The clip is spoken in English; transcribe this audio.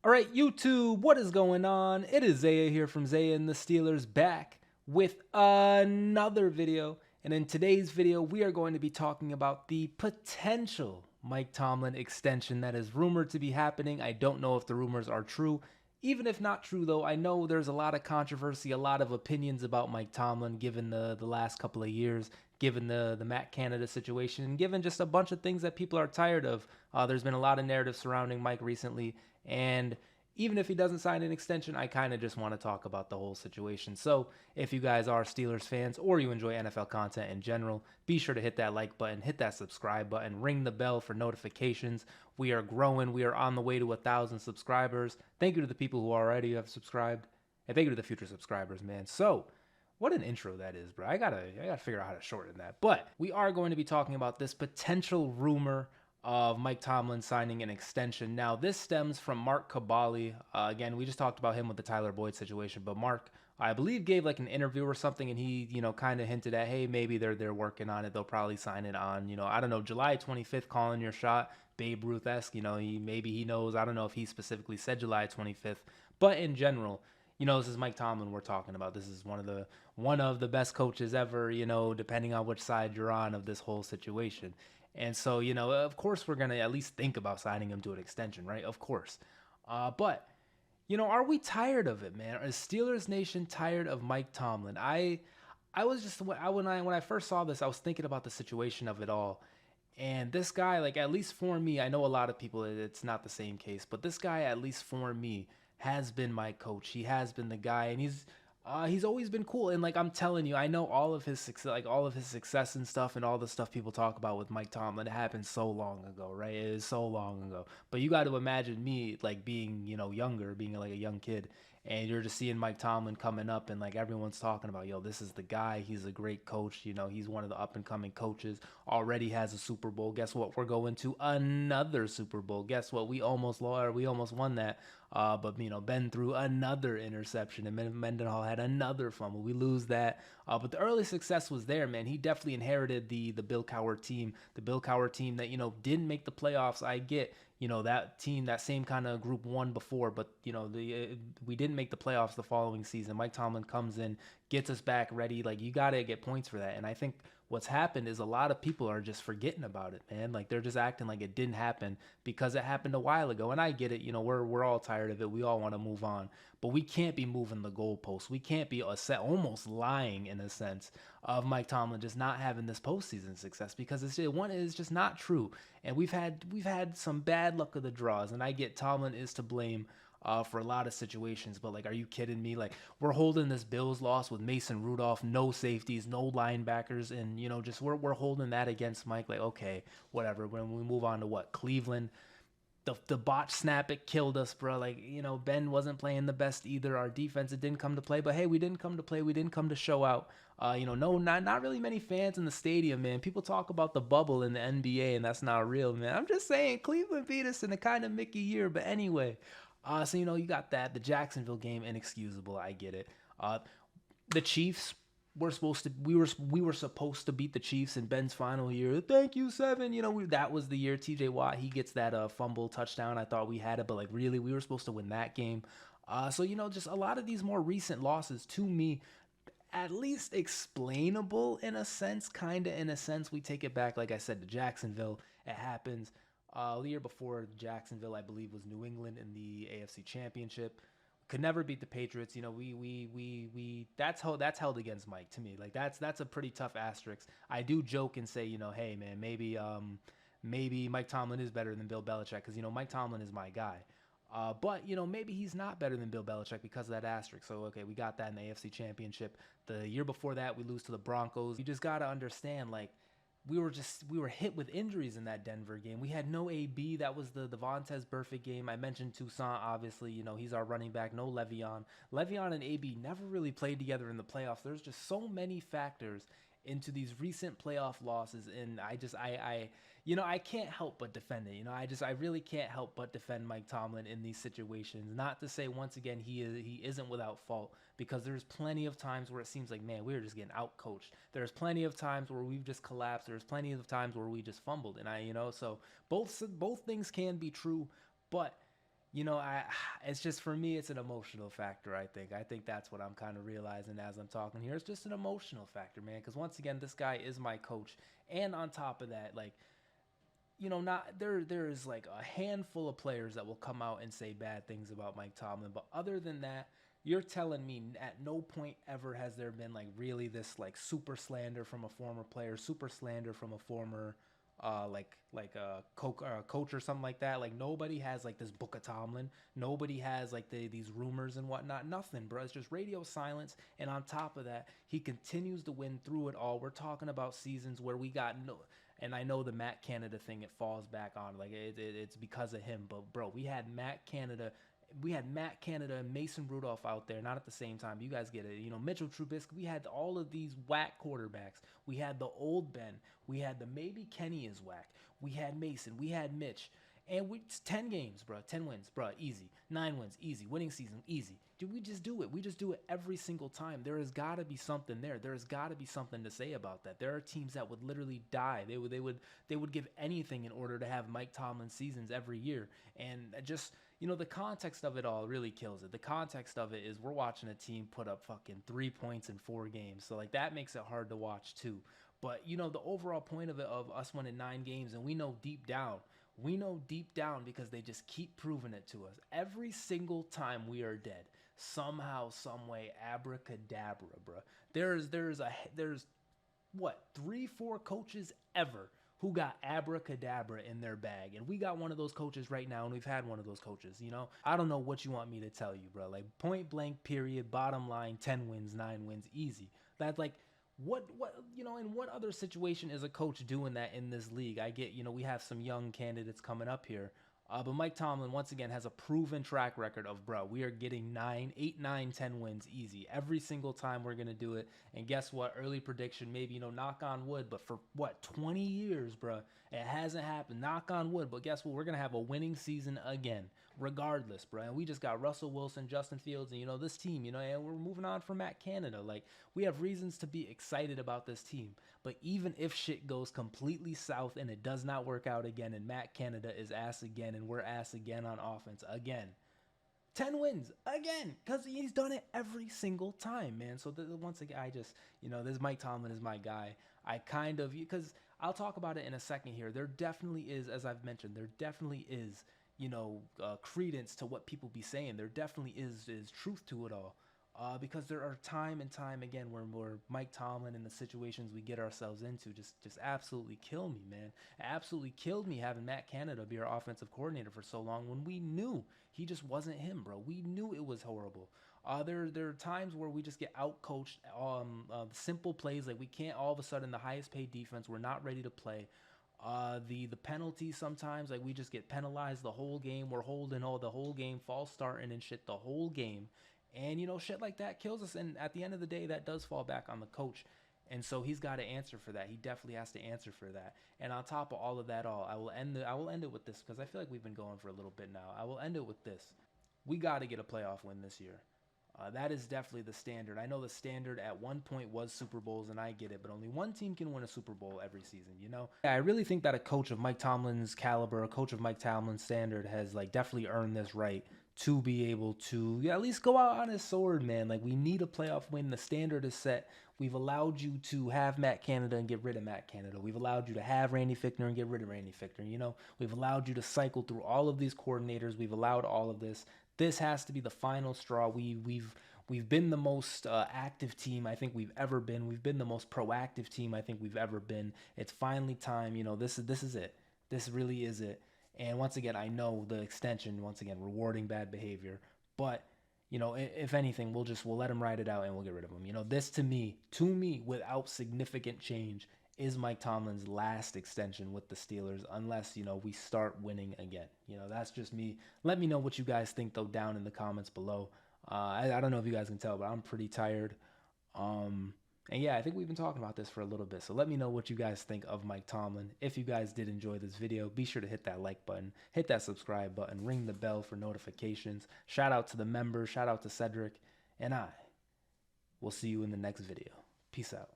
All right, YouTube, what is going on? It is Zaya here from Zaya&TheSteelers back with another video. And in today's video, we are going to be talking about the potential Mike Tomlin extension that is rumored to be happening. I don't know if the rumors are true. Even if not true, though, I know there's a lot of controversy, a lot of opinions about Mike Tomlin given the last couple of years, given the Matt Canada situation, and given just a bunch of things that people are tired of. There's been a lot of narrative surrounding Mike recently, and even if he doesn't sign an extension, I kind of just want to talk about the whole situation. So if you guys are Steelers fans or you enjoy NFL content in general, be sure to hit that like button, hit that subscribe button, ring the bell for notifications. We are growing. We are on the way to 1,000 subscribers. Thank you to the people who already have subscribed, and thank you to the future subscribers, man. So what an intro that is, bro. I gotta figure out how to shorten that. But we are going to be talking about this potential rumor of Mike Tomlin signing an extension. Now, this stems from Mark Kabali. Again, we just talked about him with the Tyler Boyd situation, but Mark, I believe, gave like an interview or something, and he, kind of hinted at, hey, maybe they're working on it. They'll probably sign it on, I don't know, July 25th, calling your shot, Babe Ruth-esque. He knows. I don't know if he specifically said July 25th, but in general. This is Mike Tomlin we're talking about. This is one of the best coaches ever, depending on which side you're on of this whole situation. And so, of course we're going to at least think about signing him to an extension, right? Of course. But are we tired of it, man? Is Steelers Nation tired of Mike Tomlin? I was just when I first saw this, I was thinking about the situation of it all. And this guy, like, at least for me, I know a lot of people it's not the same case, but this guy, at least for me, has been my coach. He has been the guy, and he's always been cool. And like I'm telling you, I know all of his success, and stuff, and all the stuff people talk about with Mike Tomlin. It happened so long ago, right? It is so long ago. But you got to imagine me like being, younger, being like a young kid, and you're just seeing Mike Tomlin coming up, and like everyone's talking about, yo, this is the guy. He's a great coach. He's one of the up and coming coaches. Already has a Super Bowl. Guess what? We're going to another Super Bowl. Guess what? We almost lost. We almost won that. But Ben threw another interception, and Mendenhall had another fumble. We lose that. But the early success was there, man. He definitely inherited the Bill Cowher team, that didn't make the playoffs. I get that team, that same kind of group won before, but we didn't make the playoffs the following season. Mike Tomlin comes in, gets us back ready. Like, you got to get points for that. And I think what's happened is a lot of people are just forgetting about it, man. Like, they're just acting like it didn't happen because it happened a while ago. And I get it. We're all tired of it. We all want to move on, but we can't be moving the goalposts. We can't be almost lying in a sense of Mike Tomlin just not having this postseason success, because it's just not true. And we've had some bad luck of the draws, and I get Tomlin is to blame for a lot of situations, but like, are you kidding me? Like, we're holding this Bills loss with Mason Rudolph, no safeties, no linebackers, and just we're holding that against Mike. Like, okay, whatever. When we move on to what, Cleveland, the botch snap, it killed us, bro. Like, Ben wasn't playing the best either. Our defense, it didn't come to play. But hey, we didn't come to play. We didn't come to show out. No, not really many fans in the stadium, man. People talk about the bubble in the NBA, and that's not real, man. I'm just saying, Cleveland beat us in a kind of Mickey year. But anyway, so you got that. The Jacksonville game, inexcusable. I get it. The Chiefs, we were supposed to beat the Chiefs in Ben's final year. Thank you, Seven. That was the year TJ Watt, he gets that fumble touchdown. I thought we had it, but like, really, we were supposed to win that game. So just a lot of these more recent losses, to me, at least explainable in a sense, kind of in a sense. We take it back, like I said, to Jacksonville. It happens. The year before Jacksonville, I believe, was New England in the AFC Championship. Could never beat the Patriots. We that's held against Mike, to me. Like, that's a pretty tough asterisk. I do joke and say, hey man, maybe Mike Tomlin is better than Bill Belichick, because Mike Tomlin is my guy. But maybe he's not better than Bill Belichick because of that asterisk. So okay, we got that in the AFC Championship. The year before that, we lose to the Broncos. You just gotta understand, like, we were hit with injuries in that Denver game. We had no AB. That was the Vontez Burfict game. I mentioned Toussaint, obviously. He's our running back. No Le'Veon. Le'Veon and AB never really played together in the playoffs. There's just so many factors into these recent playoff losses, and I can't help but defend it. I really can't help but defend Mike Tomlin in these situations. Not to say, once again, he isn't without fault, because there's plenty of times where it seems like, man, we're just getting out coached. There's plenty of times where we've just collapsed. There's plenty of times where we just fumbled, and so both things can be true, but I it's just for me, it's an emotional factor. I think that's what I'm kind of realizing as I'm talking here. It's just an emotional factor, man. Because once again, this guy is my coach, and on top of that, like not there is like a handful of players that will come out and say bad things about Mike Tomlin, but other than that, you're telling me at no point ever has there been like really this like super slander from a former player, super slander from a former like a coach or something like that. Like nobody has like this book of Tomlin. Nobody has like these rumors and whatnot. Nothing, bro. It's just radio silence. And on top of that, he continues to win through it all. We're talking about seasons where we got no. And I know the Matt Canada thing, it falls back on like it's because of him. But bro, we had Matt Canada and Mason Rudolph out there, not at the same time. You guys get it. Mitchell Trubisky. We had all of these whack quarterbacks. We had the old Ben. We had the maybe Kenny is whack. We had Mason. We had Mitch. And it's 10 games, bro. 10 wins, bro. Easy. 9 wins, easy. Winning season, easy. Dude, we just do it. We just do it every single time. There has got to be something there. There has got to be something to say about that. There are teams that would literally die. They would give anything in order to have Mike Tomlin seasons every year. And just the context of it all really kills it. The context of it is we're watching a team put up fucking 3 points in 4 games. So like that makes it hard to watch too. But the overall point of it of us winning 9 games, and we know deep down because they just keep proving it to us. Every single time we are dead, somehow, some way, abracadabra, bro. There's what 3, 4 coaches ever who got abracadabra in their bag, and we got one of those coaches right now, and we've had one of those coaches. I don't know what you want me to tell you, bro. Like point blank, period, bottom line, 10 wins, 9 wins, easy. That's like in what other situation is a coach doing that in this league? I get, we have some young candidates coming up here. But Mike Tomlin, once again, has a proven track record of, bro, we are getting 9, 8, 9, 10 wins easy. Every single time we're going to do it. And guess what? Early prediction, maybe, knock on wood, but for what, 20 years, bro, it hasn't happened. Knock on wood. But guess what? We're going to have a winning season again, regardless, bro. And we just got Russell Wilson, Justin Fields, and, this team, and we're moving on from Matt Canada. Like, we have reasons to be excited about this team. But even if shit goes completely south and it does not work out again, and Matt Canada is ass again, and we're ass again on offense again, 10 wins again, because he's done it every single time, man. So once again, I just, this Mike Tomlin is my guy. I kind of, because I'll talk about it in a second here. There definitely is, as I've mentioned, there definitely is, credence to what people be saying. There definitely is truth to it all. Because there are time and time again where Mike Tomlin and the situations we get ourselves into just absolutely kill me, man. It absolutely killed me having Matt Canada be our offensive coordinator for so long when we knew he just wasn't him, bro. We knew it was horrible. There are times where we just get outcoached. Simple plays, like we can't all of a sudden, the highest paid defense, we're not ready to play. The penalties sometimes, like we just get penalized the whole game. We're holding all the whole game, false starting and shit the whole game. And shit like that kills us. And at the end of the day, that does fall back on the coach. And so he's got to answer for that. He definitely has to answer for that. And on top of all of that, I will end it with this, because I feel like we've been going for a little bit now. I will end it with this: we got to get a playoff win this year. That is definitely the standard. I know the standard at one point was Super Bowls, and I get it, but only one team can win a Super Bowl every season, Yeah, I really think that a coach of Mike Tomlin's caliber, a coach of Mike Tomlin's standard, has like definitely earned this right to be able to at least go out on his sword, man. Like, we need a playoff win. The standard is set. We've allowed you to have Matt Canada and get rid of Matt Canada. We've allowed you to have Randy Fichtner and get rid of Randy Fichtner. We've allowed you to cycle through all of these coordinators. We've allowed all of this. This has to be the final straw. We've been the most active team I think we've ever been. We've been the most proactive team I think we've ever been. It's finally time. This is it. This really is it. And once again, I know the extension, once again, rewarding bad behavior. But, if anything, we'll let him ride it out and we'll get rid of him. This to me, without significant change, is Mike Tomlin's last extension with the Steelers, unless, we start winning again. That's just me. Let me know what you guys think, though, down in the comments below. I don't know if you guys can tell, but I'm pretty tired. And yeah, I think we've been talking about this for a little bit. So let me know what you guys think of Mike Tomlin. If you guys did enjoy this video, be sure to hit that like button, hit that subscribe button, ring the bell for notifications. Shout out to the members, shout out to Cedric, and I will see you in the next video. Peace out.